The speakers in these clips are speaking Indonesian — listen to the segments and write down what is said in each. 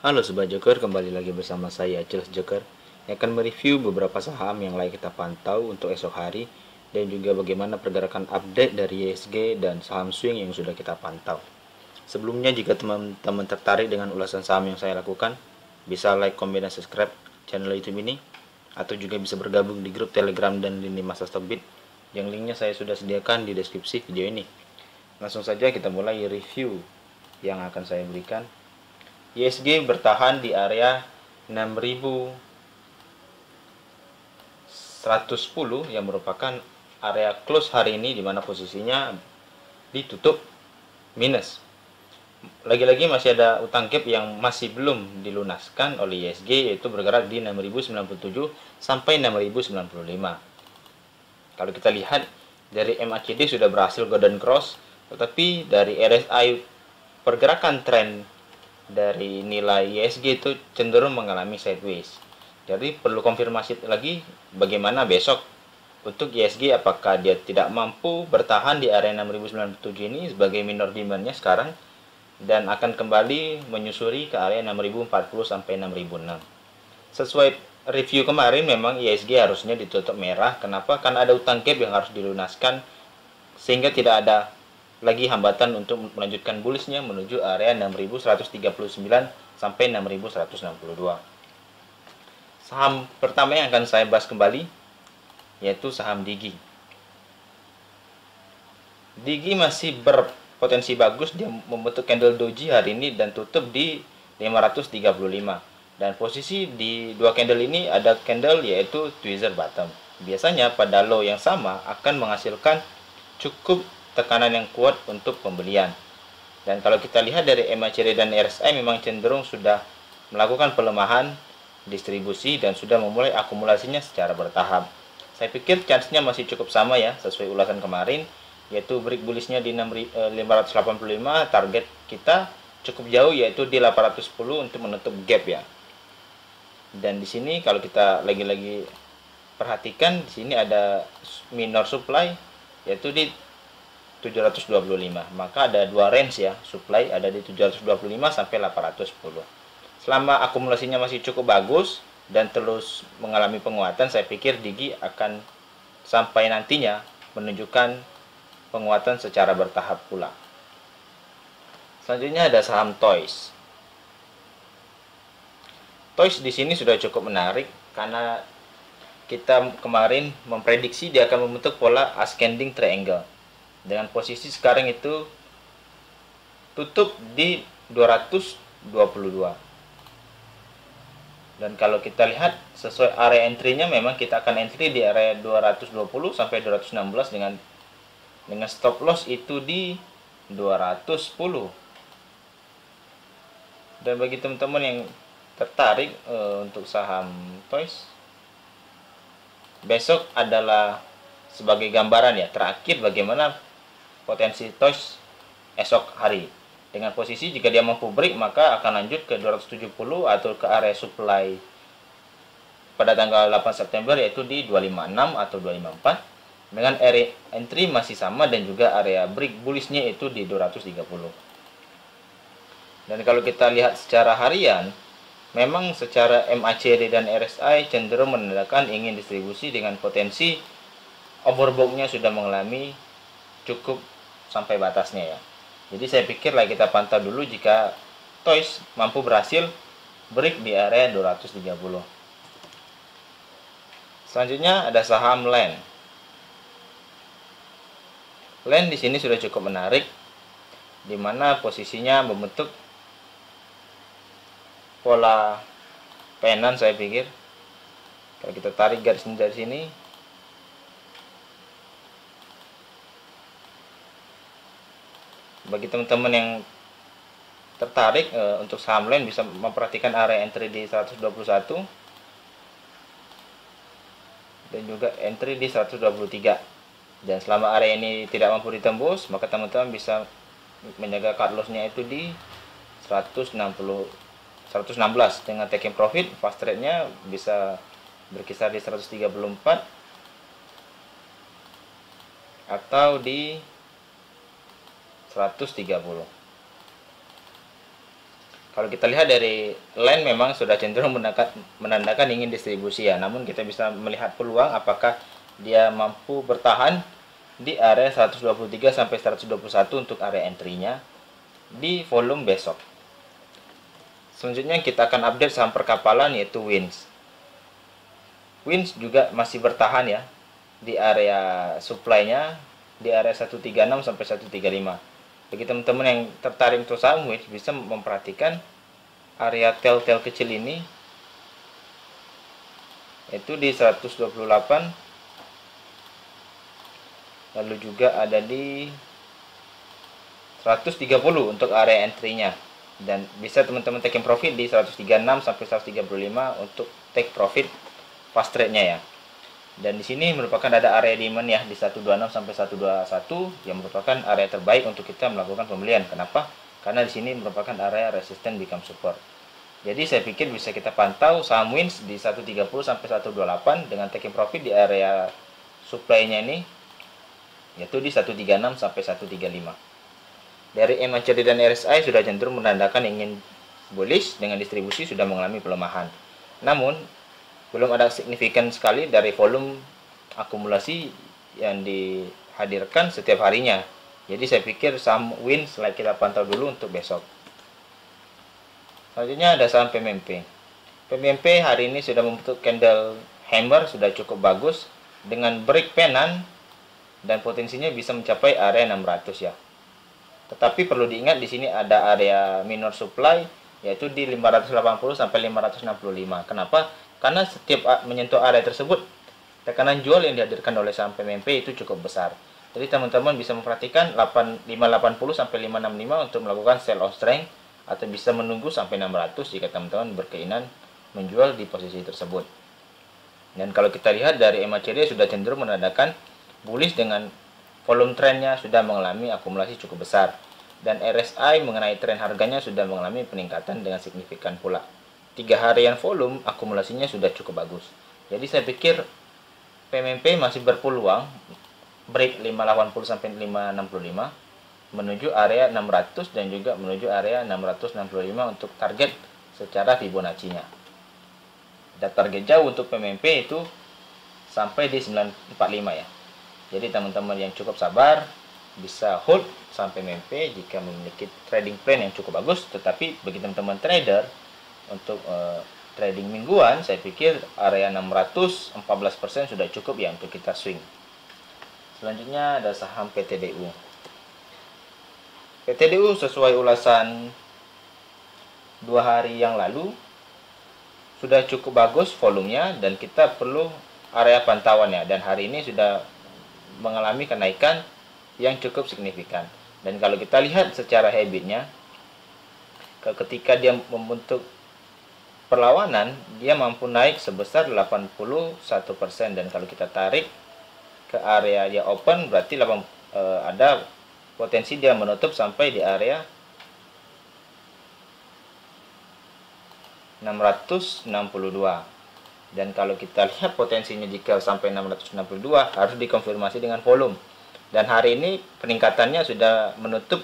Halo Sobat Joker, kembali lagi bersama saya Charles Joker yang akan mereview beberapa saham yang layak kita pantau untuk esok hari dan juga bagaimana pergerakan update dari ISG dan saham swing yang sudah kita pantau. Sebelumnya, jika teman-teman tertarik dengan ulasan saham yang saya lakukan, bisa like, komen, dan subscribe channel YouTube ini, atau juga bisa bergabung di grup Telegram dan lini masa Stokbit yang linknya saya sudah sediakan di deskripsi video ini. Langsung saja kita mulai review yang akan saya berikan. ISG bertahan di area 6110 yang merupakan area close hari ini, di mana posisinya ditutup minus. Lagi-lagi masih ada utang gap yang masih belum dilunaskan oleh ISG, yaitu bergerak di 6097 sampai 6095. Kalau kita lihat dari MACD sudah berhasil golden cross, tetapi dari RSI pergerakan tren dari nilai ISG itu cenderung mengalami sideways. Jadi perlu konfirmasi lagi bagaimana besok untuk ISG, apakah dia tidak mampu bertahan di area 6097 ini sebagai minor demandnya sekarang dan akan kembali menyusuri ke area 6040 sampai 6006. Sesuai review kemarin, memang ISG harusnya ditutup merah. Kenapa? Karena ada utang gap yang harus dilunaskan sehingga tidak ada lagi hambatan untuk melanjutkan bullishnya menuju area 6139 sampai 6162. Saham pertama yang akan saya bahas kembali yaitu saham Digi. Digi masih berpotensi bagus, dia membentuk candle doji hari ini dan tutup di 535. Dan posisi di dua candle ini ada candle yaitu tweezer bottom. Biasanya pada low yang sama akan menghasilkan cukup tekanan yang kuat untuk pembelian. Dan kalau kita lihat dari MACD dan RSI memang cenderung sudah melakukan pelemahan distribusi dan sudah memulai akumulasinya secara bertahap. Saya pikir chance-nya masih cukup sama ya, sesuai ulasan kemarin, yaitu break bullish-nya di 585, target kita cukup jauh yaitu di 810 untuk menutup gap ya. Dan di sini kalau kita lagi-lagi perhatikan, di sini ada minor supply yaitu di 725. Maka ada dua range ya, supply ada di 725 sampai 810. Selama akumulasinya masih cukup bagus dan terus mengalami penguatan, saya pikir Digi akan sampai nantinya menunjukkan penguatan secara bertahap pula. Selanjutnya ada saham Toys. Toys di sini sudah cukup menarik karena kita kemarin memprediksi dia akan membentuk pola ascending triangle. Dengan posisi sekarang itu tutup di 222. Dan kalau kita lihat sesuai area entry-nya, memang kita akan entry di area 220 sampai 216 dengan stop loss itu di 210. Dan bagi teman-teman yang tertarik untuk saham Toys, besok adalah sebagai gambaran ya, terakhir bagaimana potensi Toys esok hari. Dengan posisi jika dia mampu break, maka akan lanjut ke 270 atau ke area supply pada tanggal 8 September yaitu di 256 atau 254. Dengan area entry masih sama dan juga area break bullish-nya itu di 230. Dan kalau kita lihat secara harian, memang secara MACD dan RSI cenderung menandakan ingin distribusi dengan potensi overbought-nya sudah mengalami cukup sampai batasnya ya. Jadi saya pikir lah kita pantau dulu jika Toys mampu berhasil break di area 230. Selanjutnya ada saham LAN. LAN di sini sudah cukup menarik, di mana posisinya membentuk pola penan. Saya pikir kalau kita tarik garis dari sini, bagi teman-teman yang tertarik untuk saham lain bisa memperhatikan area entry di 121 dan juga entry di 123. Dan selama area ini tidak mampu ditembus, maka teman-teman bisa menjaga cut loss-nya itu di 116 dengan taking profit. Fast trade-nya bisa berkisar di 134 atau di 130. Kalau kita lihat dari line memang sudah cenderung menandakan ingin distribusi ya. Namun kita bisa melihat peluang apakah dia mampu bertahan di area 123 sampai 121 untuk area entry-nya di volume besok. Selanjutnya kita akan update saham perkapalan yaitu WINS. WINS juga masih bertahan ya di area supply-nya di area 136 sampai 135. Bagi teman-teman yang tertarik untuk saham WINS bisa memperhatikan area tel-tel kecil ini itu di 128, lalu juga ada di 130 untuk area entry-nya, dan bisa teman-teman taking profit di 136 sampai 135 untuk take profit fast trade-nya ya. Dan di sini merupakan ada area demand ya di 126 sampai 121 yang merupakan area terbaik untuk kita melakukan pembelian. Kenapa? Karena di sini merupakan area resisten become support. Jadi saya pikir bisa kita pantau saham WINS di 130 sampai 128 dengan taking profit di area supply-nya ini yaitu di 136 sampai 135. Dari MACD dan RSI sudah cenderung menandakan ingin bullish dengan distribusi sudah mengalami pelemahan. Namun belum ada signifikan sekali dari volume akumulasi yang dihadirkan setiap harinya. Jadi saya pikir saham WINS kita pantau dulu untuk besok. Selanjutnya ada saham PMMP. PMMP hari ini sudah membentuk candle hammer sudah cukup bagus dengan break penan dan potensinya bisa mencapai area 600 ya. Tetapi perlu diingat di sini ada area minor supply yaitu di 580 sampai 565. Kenapa? Karena setiap menyentuh area tersebut tekanan jual yang dihadirkan oleh saham PMMP itu cukup besar. Jadi teman-teman bisa memperhatikan 580 sampai 565 untuk melakukan sell on strength atau bisa menunggu sampai 600 jika teman-teman berkeinginan menjual di posisi tersebut. Dan kalau kita lihat dari MACD sudah cenderung menandakan bullish dengan volume trennya sudah mengalami akumulasi cukup besar, dan RSI mengenai tren harganya sudah mengalami peningkatan dengan signifikan pula. 3 harian volume akumulasinya sudah cukup bagus. Jadi saya pikir PMMP masih berpeluang break 580 sampai 565 menuju area 600 dan juga menuju area 665 untuk target secara Fibonacci-nya. Dan target jauh untuk PMMP itu sampai di 945 ya. Jadi teman-teman yang cukup sabar bisa hold sampai PMMP jika memiliki trading plan yang cukup bagus. Tetapi bagi teman-teman trader untuk trading mingguan, saya pikir area 600 14% sudah cukup ya untuk kita swing. Selanjutnya ada saham PTDU. PTDU sesuai ulasan 2 hari yang lalu sudah cukup bagus volumenya dan kita perlu area pantauannya, dan hari ini sudah mengalami kenaikan yang cukup signifikan. Dan kalau kita lihat secara habitnya, ketika dia membentuk perlawanan, dia mampu naik sebesar 81%, dan kalau kita tarik ke area dia open berarti ada potensi dia menutup sampai di area 662. Dan kalau kita lihat potensinya jika sampai 662 harus dikonfirmasi dengan volume. Dan hari ini peningkatannya sudah menutup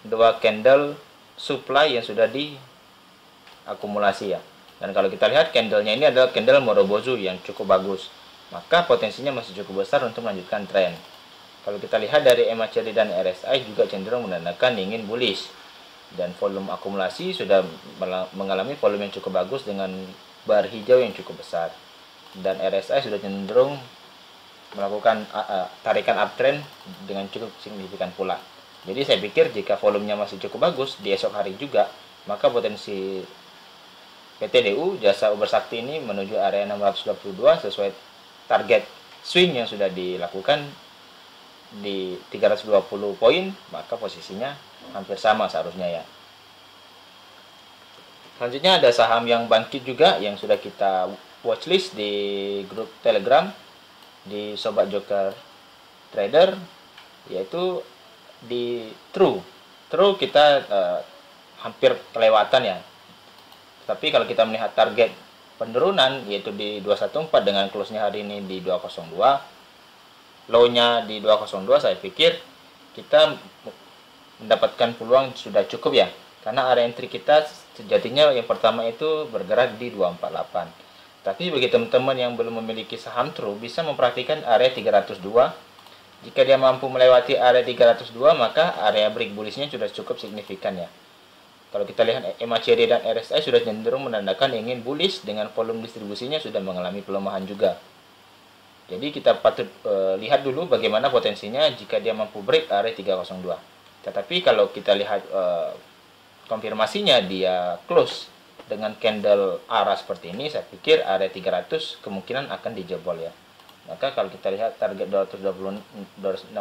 2 candle supply yang sudah diakumulasi ya. Dan kalau kita lihat candlenya ini adalah candle Morobozu yang cukup bagus, maka potensinya masih cukup besar untuk melanjutkan tren. Kalau kita lihat dari MACD dan RSI juga cenderung menandakan ingin bullish, dan volume akumulasi sudah mengalami volume yang cukup bagus dengan bar hijau yang cukup besar, dan RSI sudah cenderung melakukan tarikan uptrend dengan cukup signifikan pula. Jadi saya pikir jika volumenya masih cukup bagus di esok hari juga, maka potensi PTDU Jasa Uber Sakti ini menuju area 622 sesuai target swing yang sudah dilakukan di 320 poin, maka posisinya hampir sama seharusnya ya. Selanjutnya ada saham yang bangkit juga yang sudah kita watchlist di grup Telegram di Sobat Joker Trader, yaitu di True kita hampir kelewatan ya. Tapi kalau kita melihat target penurunan yaitu di 214 dengan close-nya hari ini di 202, low-nya di 202, saya pikir kita mendapatkan peluang sudah cukup ya. Karena area entry kita sejatinya yang pertama itu bergerak di 248. Tapi bagi teman-teman yang belum memiliki saham True, bisa memperhatikan area 302. Jika dia mampu melewati area 302, maka area break bullishnya sudah cukup signifikan ya. Kalau kita lihat MACD dan RSI sudah cenderung menandakan ingin bullish, dengan volume distribusinya sudah mengalami pelemahan juga. Jadi kita patut lihat dulu bagaimana potensinya jika dia mampu break area 302. Tetapi kalau kita lihat konfirmasinya dia close dengan candle arah seperti ini, saya pikir area 300 kemungkinan akan dijebol ya. Maka kalau kita lihat target 266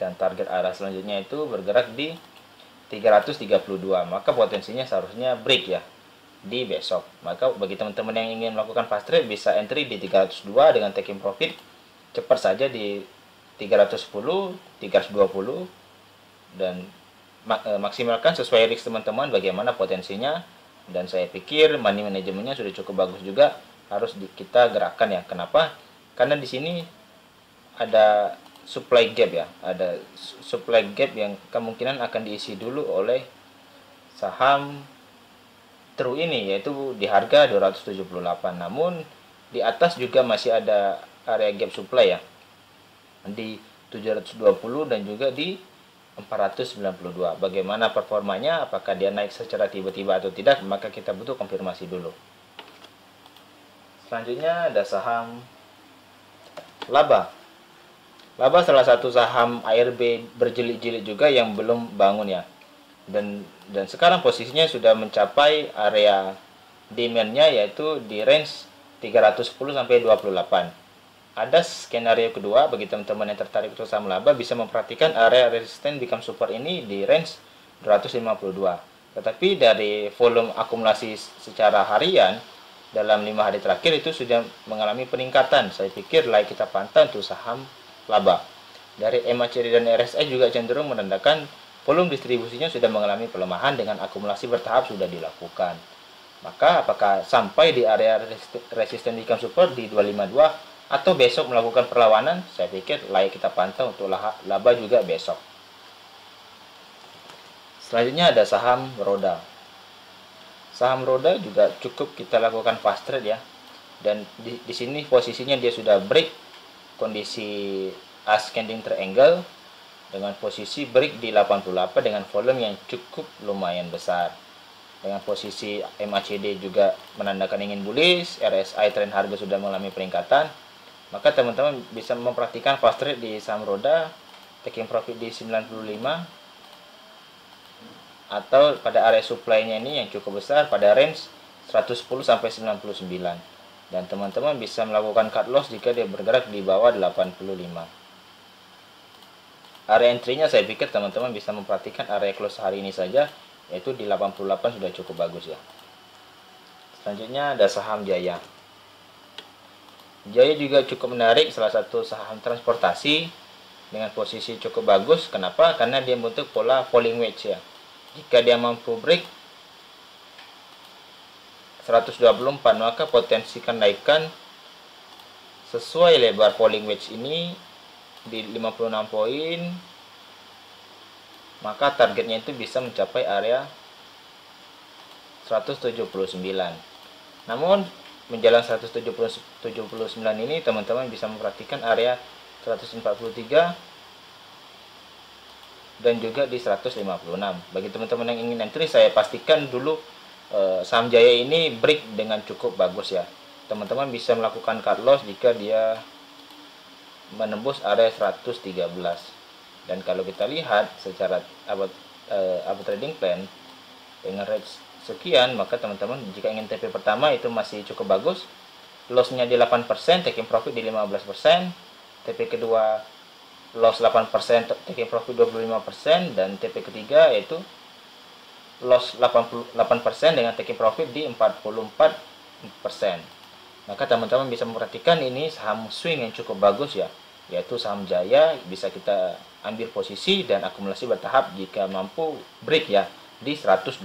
dan target arah selanjutnya itu bergerak di 332, maka potensinya seharusnya break ya di besok. Maka bagi teman-teman yang ingin melakukan fast trade, bisa entry di 302 dengan taking profit cepat saja di 310, 320, dan maksimalkan sesuai risk teman-teman bagaimana potensinya. Dan saya pikir money manajemennya sudah cukup bagus juga, harus kita gerakkan ya. Kenapa? Karena di sini ada supply gap ya, ada supply gap yang kemungkinan akan diisi dulu oleh saham True ini, yaitu di harga 278. Namun di atas juga masih ada area gap supply ya, di 720 dan juga di 492. Bagaimana performanya, apakah dia naik secara tiba-tiba atau tidak, maka kita butuh konfirmasi dulu. Selanjutnya ada saham Laba. Laba salah satu saham ARB berjilid-jilid juga yang belum bangun ya. Dan sekarang posisinya sudah mencapai area demand-nya, yaitu di range 310 sampai 28. Ada skenario kedua bagi teman-teman yang tertarik untuk saham Laba, bisa memperhatikan area resisten become support ini di range 252. Tetapi dari volume akumulasi secara harian dalam 5 hari terakhir itu sudah mengalami peningkatan. Saya pikir layak kita pantau untuk saham Laba. Dari MACD dan RSI juga cenderung menandakan volume distribusinya sudah mengalami pelemahan dengan akumulasi bertahap sudah dilakukan. Maka apakah sampai di area resisten become support di 252 atau besok melakukan perlawanan, saya pikir layak kita pantau untuk Laba juga besok. Selanjutnya ada saham Roda. Saham Roda juga cukup kita lakukan fast trade ya. Dan di sini posisinya dia sudah break kondisi ascending triangle dengan posisi break di 88 dengan volume yang cukup lumayan besar. Dengan posisi MACD juga menandakan ingin bullish, RSI tren harga sudah mengalami peningkatan. Maka teman-teman bisa memperhatikan fast trade di saham Roda, taking profit di 95, atau pada area supply-nya ini yang cukup besar pada range 110 sampai 99. Dan teman-teman bisa melakukan cut loss jika dia bergerak di bawah 85. Area entry-nya saya pikir teman-teman bisa memperhatikan area close hari ini saja, yaitu di 88 sudah cukup bagus ya. Selanjutnya ada saham Jaya. Jaya juga cukup menarik, salah satu saham transportasi dengan posisi cukup bagus. Kenapa? Karena dia membentuk pola falling wedge ya. Jika dia mampu break 124, maka potensi kenaikan sesuai lebar falling wedge ini di 56 poin, maka targetnya itu bisa mencapai area 179. Namun menjelang 179 ini teman-teman bisa memperhatikan area 143 dan juga di 156. Bagi teman-teman yang ingin entry, saya pastikan dulu saham Jaya ini break dengan cukup bagus ya. Teman-teman bisa melakukan cut loss jika dia menembus area 113. Dan kalau kita lihat secara upward trading plan dengan range sekian, maka teman-teman jika ingin TP pertama itu masih cukup bagus, lossnya di 8%, taking profit di 15%, TP kedua loss 8%, taking profit 25%, dan TP ketiga yaitu loss 88% dengan taking profit di 44%. Maka teman-teman bisa memperhatikan ini saham swing yang cukup bagus ya, yaitu saham Jaya. Bisa kita ambil posisi dan akumulasi bertahap jika mampu break ya di 124.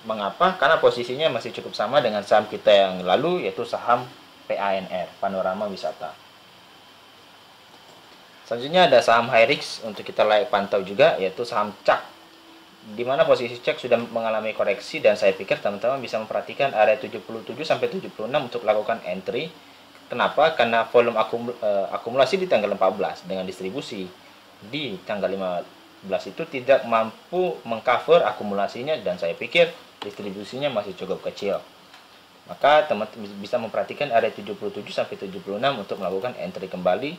Mengapa? Karena posisinya masih cukup sama dengan saham kita yang lalu, yaitu saham PANR, Panorama Wisata. Selanjutnya ada saham high risk untuk kita layak pantau juga, yaitu saham CAK. di mana posisi cek sudah mengalami koreksi, dan saya pikir teman-teman bisa memperhatikan area 77 sampai 76 untuk lakukan entry. Kenapa? Karena volume akumulasi di tanggal 14 dengan distribusi di tanggal 15 itu tidak mampu mengcover akumulasinya, dan saya pikir distribusinya masih cukup kecil. Maka teman-teman bisa memperhatikan area 77 sampai 76 untuk melakukan entry kembali,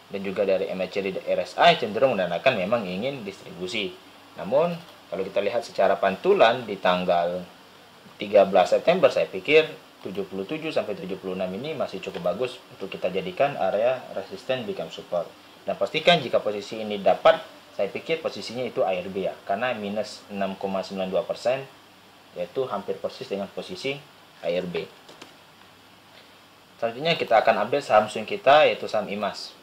dan juga dari MACD dan RSI cenderung menandakan memang ingin distribusi. Namun kalau kita lihat secara pantulan di tanggal 13 September, saya pikir 77 sampai 76 ini masih cukup bagus untuk kita jadikan area resisten become support. Dan pastikan jika posisi ini dapat, saya pikir posisinya itu ARB ya, karena minus 6,92%, yaitu hampir persis dengan posisi ARB. Selanjutnya kita akan update saham swing kita, yaitu saham IMAS.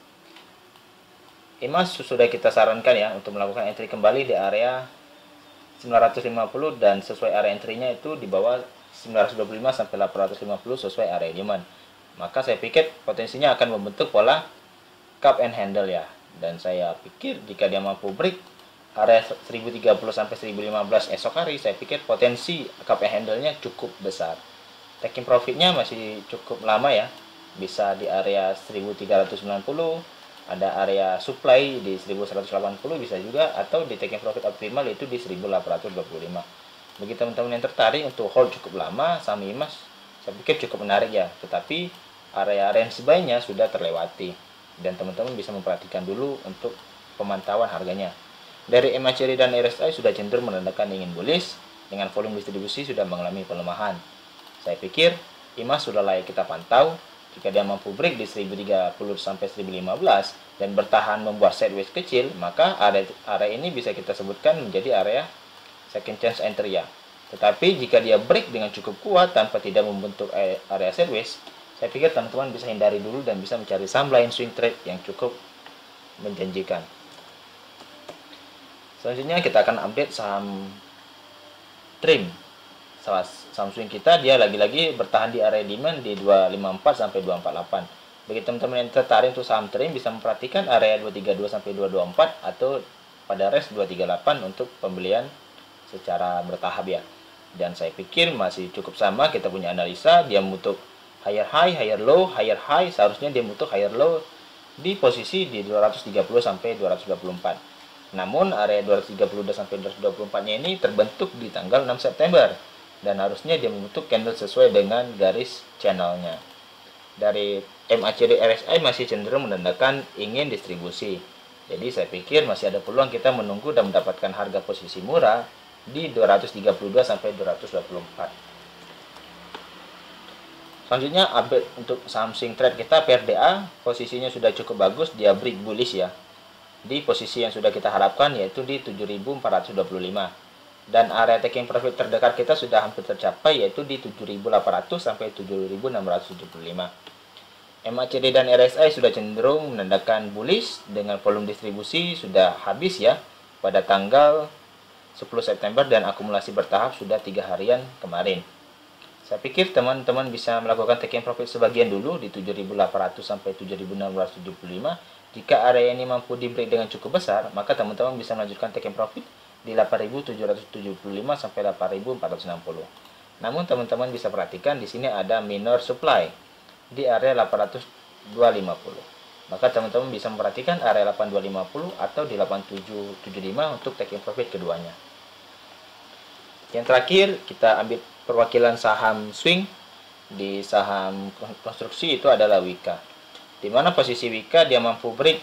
IMAS sudah kita sarankan ya untuk melakukan entry kembali di area 950, dan sesuai area entry-nya itu di bawah 925 sampai 850 sesuai area demand. Maka saya pikir potensinya akan membentuk pola cup and handle ya. Dan saya pikir jika dia mampu break area 1030 sampai 1015 esok hari, saya pikir potensi cup and handle-nya cukup besar. Taking profit-nya masih cukup lama ya. Bisa di area 1390, ada area supply di 1180 bisa juga, atau di taking profit optimal itu di 1825. Bagi teman-teman yang tertarik untuk hold cukup lama saham IMAS, saya pikir cukup menarik ya, tetapi area range buy-nya sudah terlewati, dan teman-teman bisa memperhatikan dulu untuk pemantauan harganya. Dari MACD dan RSI sudah cenderung menandakan ingin bullish, dengan volume distribusi sudah mengalami pelemahan. Saya pikir IMAS sudah layak kita pantau. Jika dia mampu break di 1030 sampai 1015 dan bertahan membuat sideways kecil, maka area ini bisa kita sebutkan menjadi area second chance entry ya. Tetapi jika dia break dengan cukup kuat tanpa tidak membentuk area sideways, saya pikir teman-teman bisa hindari dulu dan bisa mencari saham lain swing trade yang cukup menjanjikan. Selanjutnya kita akan update saham Trim. Saham swing kita dia lagi-lagi bertahan di area demand di 254 sampai 248. Bagi teman-teman yang tertarik untuk saham Trim, bisa memperhatikan area 232 sampai 224 atau pada range 238 untuk pembelian secara bertahap ya. Dan saya pikir masih cukup sama, kita punya analisa dia membentuk higher high, higher low, higher high, seharusnya dia membentuk higher low di posisi di 230 sampai 224. Namun area 232 sampai 224-nya ini terbentuk di tanggal 6 September. Dan harusnya dia membentuk candle sesuai dengan garis channelnya. Dari MACD RSI masih cenderung menandakan ingin distribusi. Jadi saya pikir masih ada peluang kita menunggu dan mendapatkan harga posisi murah di 232 sampai 224. Selanjutnya update untuk saham swing trade kita, PRDA posisinya sudah cukup bagus, dia break bullish ya. Di posisi yang sudah kita harapkan yaitu di 7425. Dan area taking profit terdekat kita sudah hampir tercapai, yaitu di 7.800 sampai 7.675. MACD dan RSI sudah cenderung menandakan bullish dengan volume distribusi sudah habis ya pada tanggal 10 September dan akumulasi bertahap sudah 3 harian kemarin. Saya pikir teman-teman bisa melakukan taking profit sebagian dulu di 7.800 sampai 7.675. Jika area ini mampu di break dengan cukup besar, maka teman-teman bisa melanjutkan taking profit di 8.775 sampai 8.460. Namun teman-teman bisa perhatikan di sini ada minor supply di area 80250. Maka teman-teman bisa memperhatikan area 8250 atau di 8775 untuk taking profit keduanya. Yang terakhir kita ambil perwakilan saham swing. Di saham konstruksi itu adalah Wika. Di mana posisi Wika dia mampu break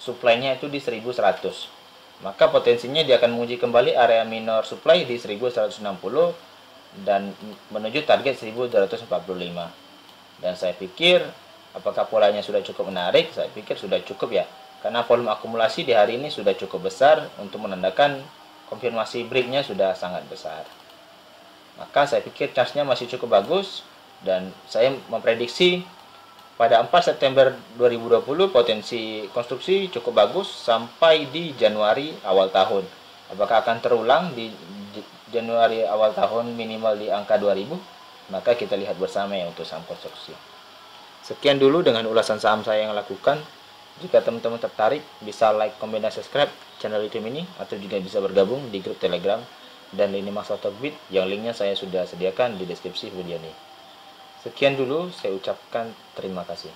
supply-nya itu di 1100. Maka potensinya dia akan menguji kembali area minor supply di 1160 dan menuju target 1245. Dan saya pikir apakah polanya sudah cukup menarik? Saya pikir sudah cukup ya. Karena volume akumulasi di hari ini sudah cukup besar untuk menandakan konfirmasi breaknya sudah sangat besar. Maka saya pikir chance-nya masih cukup bagus, dan saya memprediksi pada 4 September 2020 potensi konstruksi cukup bagus sampai di Januari awal tahun. Apakah akan terulang di Januari awal tahun minimal di angka 2000? Maka kita lihat bersama ya untuk saham konstruksi. Sekian dulu dengan ulasan saham saya yang lakukan. Jika teman-teman tertarik, bisa like, comment, dan subscribe channel YouTube ini, atau juga bisa bergabung di grup Telegram dan lini masa Talkbit yang linknya saya sudah sediakan di deskripsi video ini. Sekian dulu, saya ucapkan terima kasih.